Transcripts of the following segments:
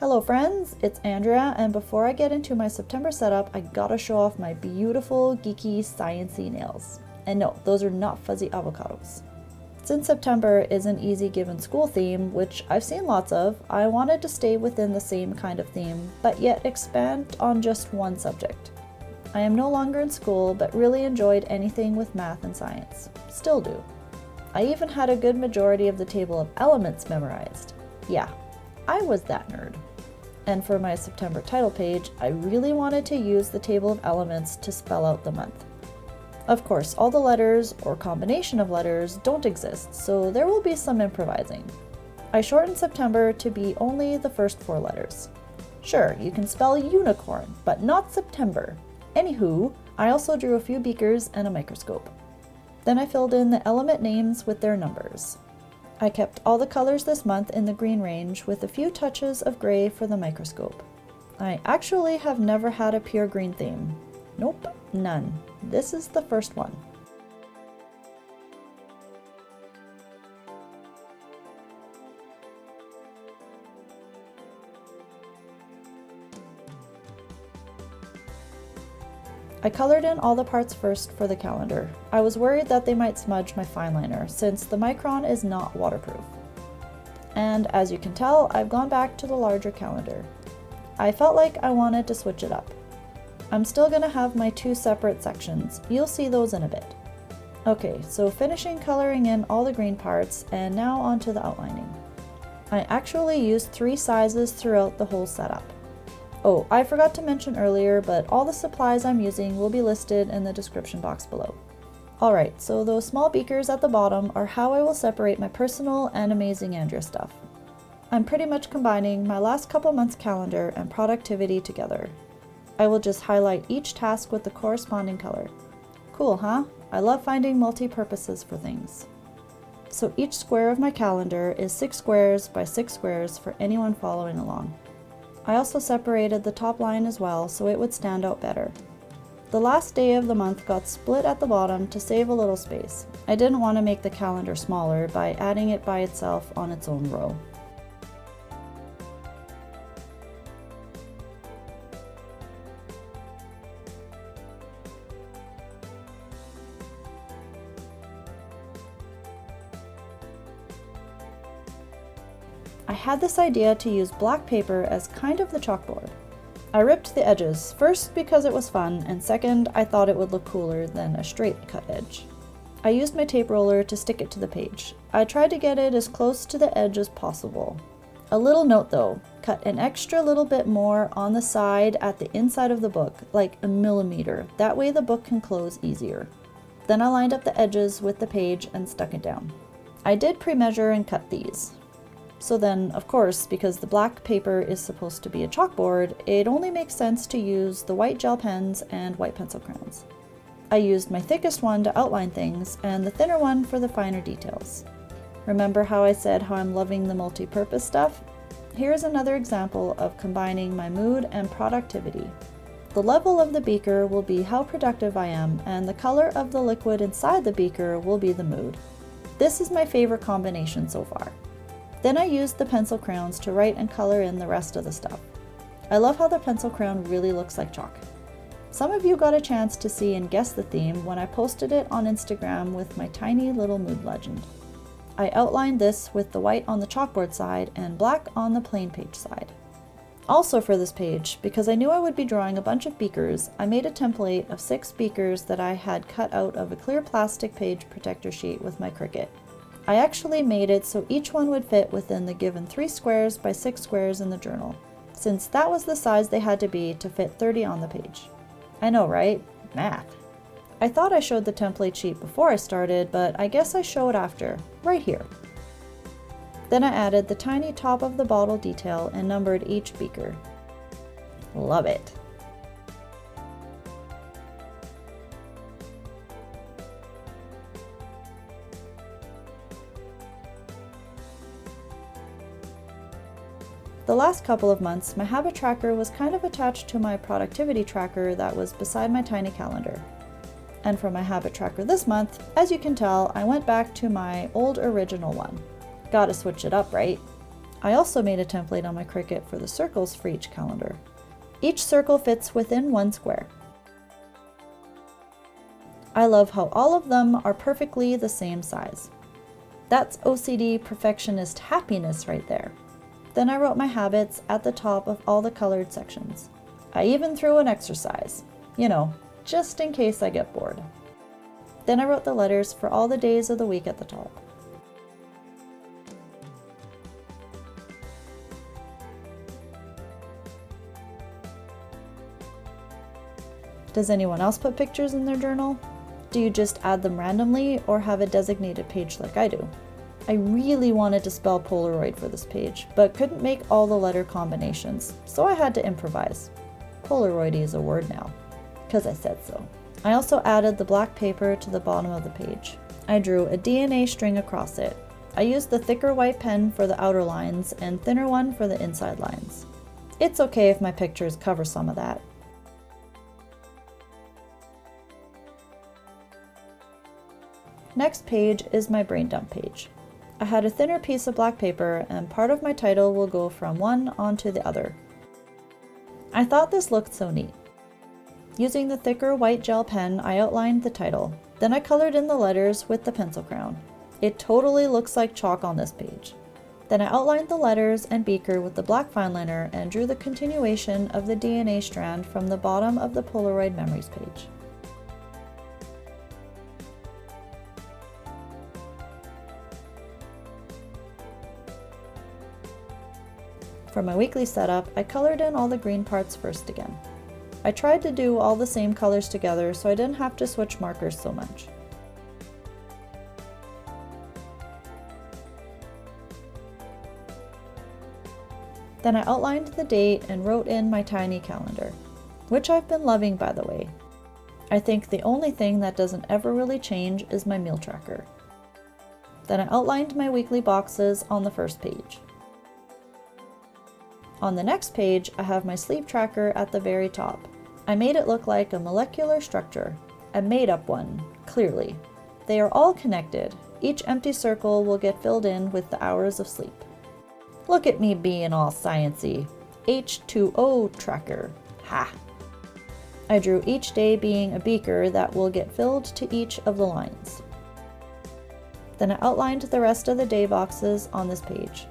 Hello friends, it's Andrea, and before I get into my September setup, I gotta show off my beautiful, geeky, sciencey nails. And no, those are not fuzzy avocados. Since September is an easy given school theme, which I've seen lots of, I wanted to stay within the same kind of theme, but yet expand on just one subject. I am no longer in school, but really enjoyed anything with math and science. Still do. I even had a good majority of the table of elements memorized. Yeah, I was that nerd. And for my September title page, I really wanted to use the table of elements to spell out the month. Of course, all the letters or combination of letters don't exist, so there will be some improvising. I shortened September to be only the first 4 letters. Sure, you can spell unicorn, but not September. Anywho, I also drew a few beakers and a microscope. Then I filled in the element names with their numbers. I kept all the colors this month in the green range with a few touches of gray for the microscope. I actually have never had a pure green theme. Nope, none. This is the first one. I colored in all the parts first for the calendar. I was worried that they might smudge my fineliner since the Micron is not waterproof. And as you can tell, I've gone back to the larger calendar. I felt like I wanted to switch it up. I'm still gonna have my 2 separate sections. You'll see those in a bit. Okay, so finishing coloring in all the green parts and now onto the outlining. I actually used 3 sizes throughout the whole setup. Oh, I forgot to mention earlier, but all the supplies I'm using will be listed in the description box below. Alright, so those small beakers at the bottom are how I will separate my personal and Amazing-Andrea stuff. I'm pretty much combining my last couple months calendar and productivity together. I will just highlight each task with the corresponding color. Cool, huh? I love finding multi-purposes for things. So each square of my calendar is 6 squares by 6 squares for anyone following along. I also separated the top line as well so it would stand out better. The last day of the month got split at the bottom to save a little space. I didn't want to make the calendar smaller by adding it by itself on its own row. I had this idea to use black paper as kind of the chalkboard. I ripped the edges, first because it was fun, and second I thought it would look cooler than a straight cut edge. I used my tape roller to stick it to the page. I tried to get it as close to the edge as possible. A little note though, cut an extra little bit more on the side at the inside of the book, like a millimeter, that way the book can close easier. Then I lined up the edges with the page and stuck it down. I did pre-measure and cut these. So then, of course, because the black paper is supposed to be a chalkboard, it only makes sense to use the white gel pens and white pencil crayons. I used my thickest one to outline things and the thinner one for the finer details. Remember how I said how I'm loving the multi-purpose stuff? Here's another example of combining my mood and productivity. The level of the beaker will be how productive I am, and the color of the liquid inside the beaker will be the mood. This is my favorite combination so far. Then I used the pencil crayons to write and color in the rest of the stuff. I love how the pencil crayon really looks like chalk. Some of you got a chance to see and guess the theme when I posted it on Instagram with my tiny little mood legend. I outlined this with the white on the chalkboard side and black on the plain page side. Also for this page, because I knew I would be drawing a bunch of beakers, I made a template of 6 beakers that I had cut out of a clear plastic page protector sheet with my Cricut. I actually made it so each one would fit within the given 3 squares by 6 squares in the journal, since that was the size they had to be to fit 30 on the page. I know, right? Math. I thought I showed the template sheet before I started, but I guess I show it after, right here. Then I added the tiny top of the bottle detail and numbered each beaker. Love it. The last couple of months, my habit tracker was kind of attached to my productivity tracker that was beside my tiny calendar. And for my habit tracker this month, as you can tell, I went back to my old original one. Gotta switch it up, right? I also made a template on my Cricut for the circles for each calendar. Each circle fits within one square. I love how all of them are perfectly the same size. That's OCD perfectionist happiness right there. Then I wrote my habits at the top of all the colored sections. I even threw an exercise, you know, just in case I get bored. Then I wrote the letters for all the days of the week at the top. Does anyone else put pictures in their journal? Do you just add them randomly or have a designated page like I do? I really wanted to spell Polaroid for this page, but couldn't make all the letter combinations, so I had to improvise. Polaroid is a word now, because I said so. I also added the black paper to the bottom of the page. I drew a DNA string across it. I used the thicker white pen for the outer lines and thinner one for the inside lines. It's okay if my pictures cover some of that. Next page is my brain dump page. I had a thinner piece of black paper and part of my title will go from one onto the other. I thought this looked so neat. Using the thicker white gel pen, I outlined the title. Then I colored in the letters with the pencil crayon. It totally looks like chalk on this page. Then I outlined the letters and beaker with the black fineliner and drew the continuation of the DNA strand from the bottom of the Polaroid Memories page. For my weekly setup, I colored in all the green parts first again. I tried to do all the same colors together so I didn't have to switch markers so much. Then I outlined the date and wrote in my tiny calendar, which I've been loving by the way. I think the only thing that doesn't ever really change is my meal tracker. Then I outlined my weekly boxes on the first page. On the next page, I have my sleep tracker at the very top. I made it look like a molecular structure, a made-up one, clearly. They are all connected. Each empty circle will get filled in with the hours of sleep. Look at me being all sciencey. H2O tracker, ha! I drew each day being a beaker that will get filled to each of the lines. Then I outlined the rest of the day boxes on this page.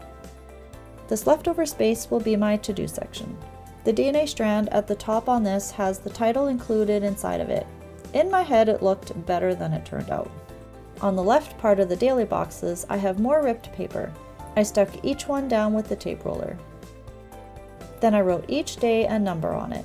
This leftover space will be my to-do section. The DNA strand at the top on this has the title included inside of it. In my head, it looked better than it turned out. On the left part of the daily boxes, I have more ripped paper. I stuck each one down with the tape roller. Then I wrote each day and number on it.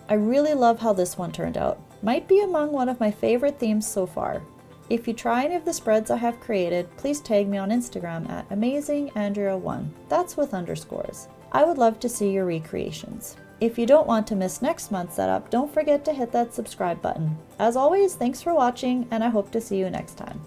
I really love how this one turned out. Might be among one of my favorite themes so far. If you try any of the spreads I have created, please tag me on Instagram at Amazing-Andrea1. That's with underscores. I would love to see your recreations. If you don't want to miss next month's setup, don't forget to hit that subscribe button. As always, thanks for watching, and I hope to see you next time.